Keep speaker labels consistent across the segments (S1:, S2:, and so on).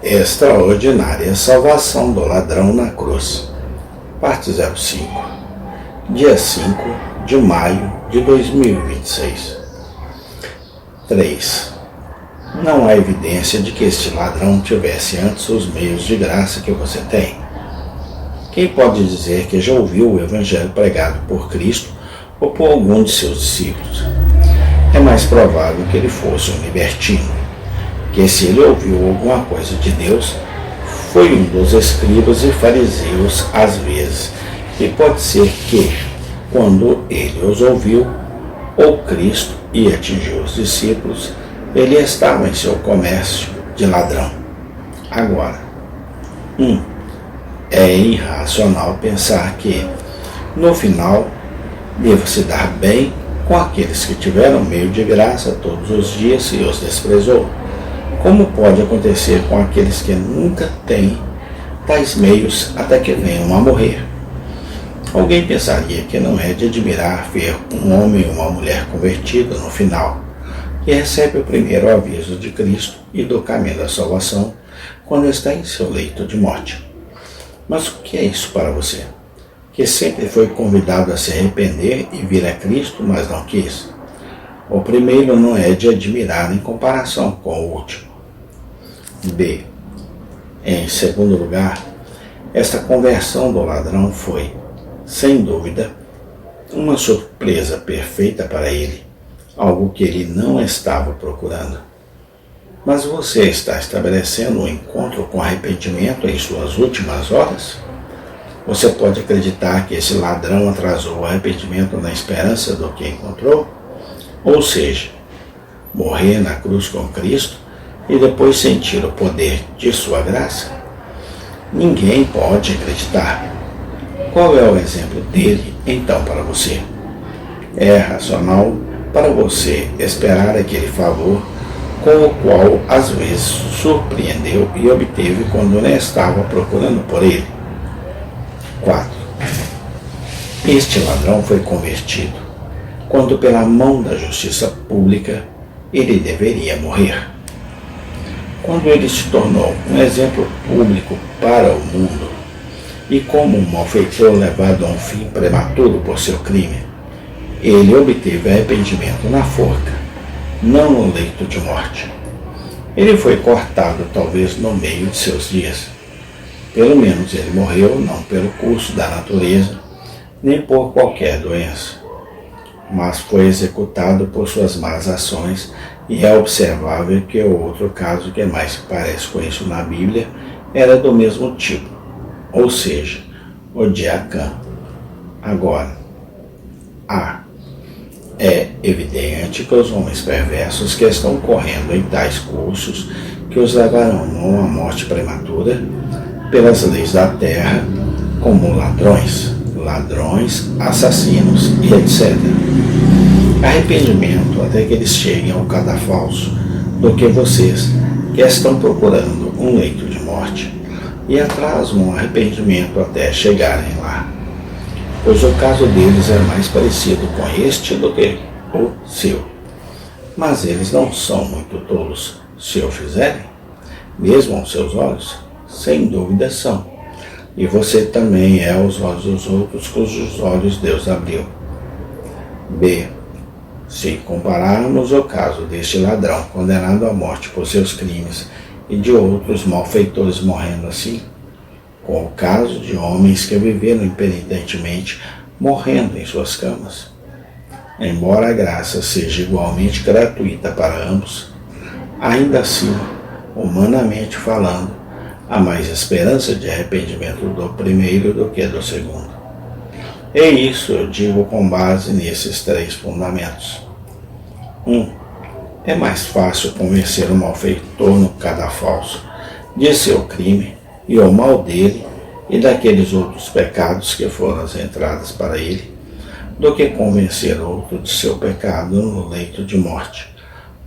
S1: Extraordinária salvação do ladrão na cruz. Parte 05. Dia 5 de maio de 2026. 3. Não há evidência de que este ladrão tivesse antes os meios de graça que você tem. Quem pode dizer que já ouviu o evangelho pregado por Cristo ou por algum de seus discípulos? É mais provável que ele fosse um libertino, que se ele ouviu alguma coisa de Deus, foi um dos escribas e fariseus às vezes, e pode ser que, quando ele os ouviu, ou Cristo ia atingir os discípulos, ele estava em seu comércio de ladrão. Agora, é irracional pensar que, no final, deva se dar bem com aqueles que tiveram meio de graça todos os dias e os desprezou. Como pode acontecer com aqueles que nunca têm tais meios até que venham a morrer? Alguém pensaria que não é de admirar ver um homem e uma mulher convertidos no final, que recebe o primeiro aviso de Cristo e do caminho da salvação quando está em seu leito de morte. Mas o que é isso para você? Que sempre foi convidado a se arrepender e vir a Cristo, mas não quis? O primeiro não é de admirar em comparação com o último. B. Em segundo lugar, esta conversão do ladrão foi, sem dúvida, uma surpresa perfeita para ele, algo que ele não estava procurando. Mas você está estabelecendo um encontro com arrependimento em suas últimas horas? Você pode acreditar que esse ladrão atrasou o arrependimento na esperança do que encontrou? Ou seja, morrer na cruz com Cristo e depois sentir o poder de sua graça? Ninguém pode acreditar. Qual é o exemplo dele, então, para você? É racional para você esperar aquele favor com o qual às vezes surpreendeu e obteve quando não estava procurando por ele? 4. Este ladrão foi convertido quando, pela mão da justiça pública, ele deveria morrer. Quando ele se tornou um exemplo público para o mundo e como um malfeitor levado a um fim prematuro por seu crime, ele obteve arrependimento na forca, não no leito de morte. Ele foi cortado talvez no meio de seus dias. Pelo menos ele morreu não pelo curso da natureza, nem por qualquer doença, mas foi executado por suas más ações, e é observável que o outro caso que mais se parece com isso na Bíblia era do mesmo tipo, ou seja, o de Acã. Agora, é evidente que os homens perversos que estão correndo em tais cursos que os levarão a uma morte prematura pelas leis da terra, como ladrões, assassinos e etc. Arrependimento até que eles cheguem ao cadafalso do que vocês que estão procurando um leito de morte e atrasam o arrependimento até chegarem lá, pois o caso deles é mais parecido com este do que o seu. Mas eles não são muito tolos se o fizerem, mesmo aos seus olhos. Sem dúvida são. E você também é aos olhos dos outros cujos olhos Deus abriu. B. Se compararmos o caso deste ladrão condenado à morte por seus crimes e de outros malfeitores morrendo assim, com o caso de homens que viveram impenitentemente morrendo em suas camas, embora a graça seja igualmente gratuita para ambos, ainda assim, humanamente falando, há mais esperança de arrependimento do primeiro do que do segundo. E isso eu digo com base nesses 3 fundamentos. 1. É mais fácil convencer o malfeitor no cadafalso de seu crime e o mal dele e daqueles outros pecados que foram as entradas para ele, do que convencer outro de seu pecado no leito de morte,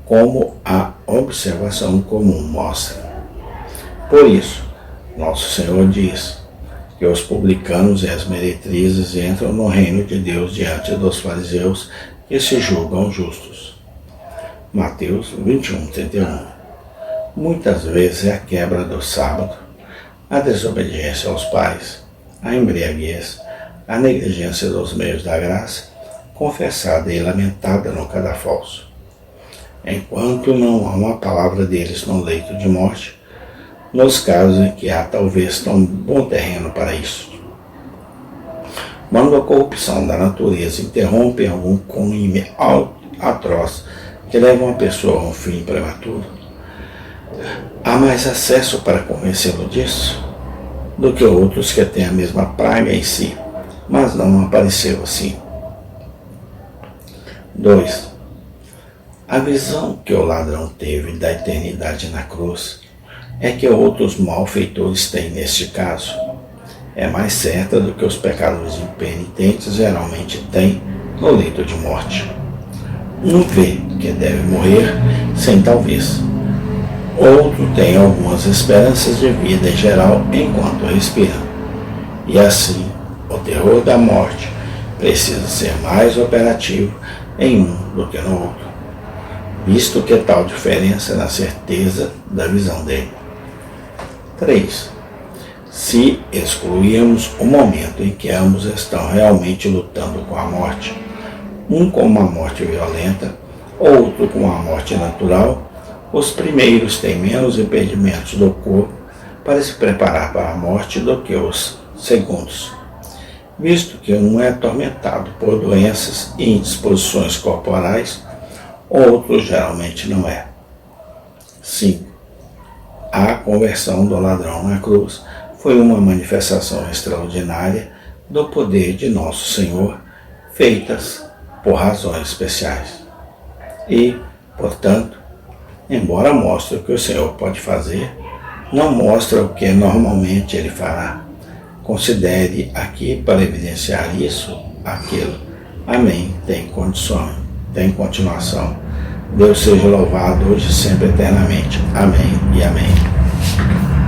S1: como a observação comum mostra. Por isso, nosso Senhor diz que os publicanos e as meretrizes entram no reino de Deus diante dos fariseus que se julgam justos. Mateus 21:31. Muitas vezes é a quebra do sábado, a desobediência aos pais, a embriaguez, a negligência dos meios da graça, confessada e lamentada no cadafalso. Enquanto não há uma palavra deles no leito de morte, nos casos em que há talvez tão bom terreno para isso. Quando a corrupção da natureza interrompe algum crime atroz que leva uma pessoa a um fim prematuro, há mais acesso para convencê-lo disso do que outros que têm a mesma praga em si, mas não apareceu assim. 2. A visão que o ladrão teve da eternidade na cruz é que outros malfeitores têm neste caso. É mais certa do que os pecadores impenitentes geralmente têm no leito de morte. Um vê que deve morrer sem talvez. Outro tem algumas esperanças de vida em geral enquanto respira. E assim, o terror da morte precisa ser mais operativo em um do que no outro, visto que tal diferença na certeza da visão dele. 3. Se excluirmos o momento em que ambos estão realmente lutando com a morte, um com uma morte violenta, outro com uma morte natural, os primeiros têm menos impedimentos do corpo para se preparar para a morte do que os segundos, visto que um é atormentado por doenças e indisposições corporais, outro geralmente não é. 5. A conversão do ladrão na cruz foi uma manifestação extraordinária do poder de Nosso Senhor, feitas por razões especiais. E, portanto, embora mostre o que o Senhor pode fazer, não mostra o que normalmente Ele fará. Considere aqui para evidenciar isso, aquilo. Amém. Tem condição, tem continuação. Deus seja louvado hoje e sempre eternamente. Amém e amém.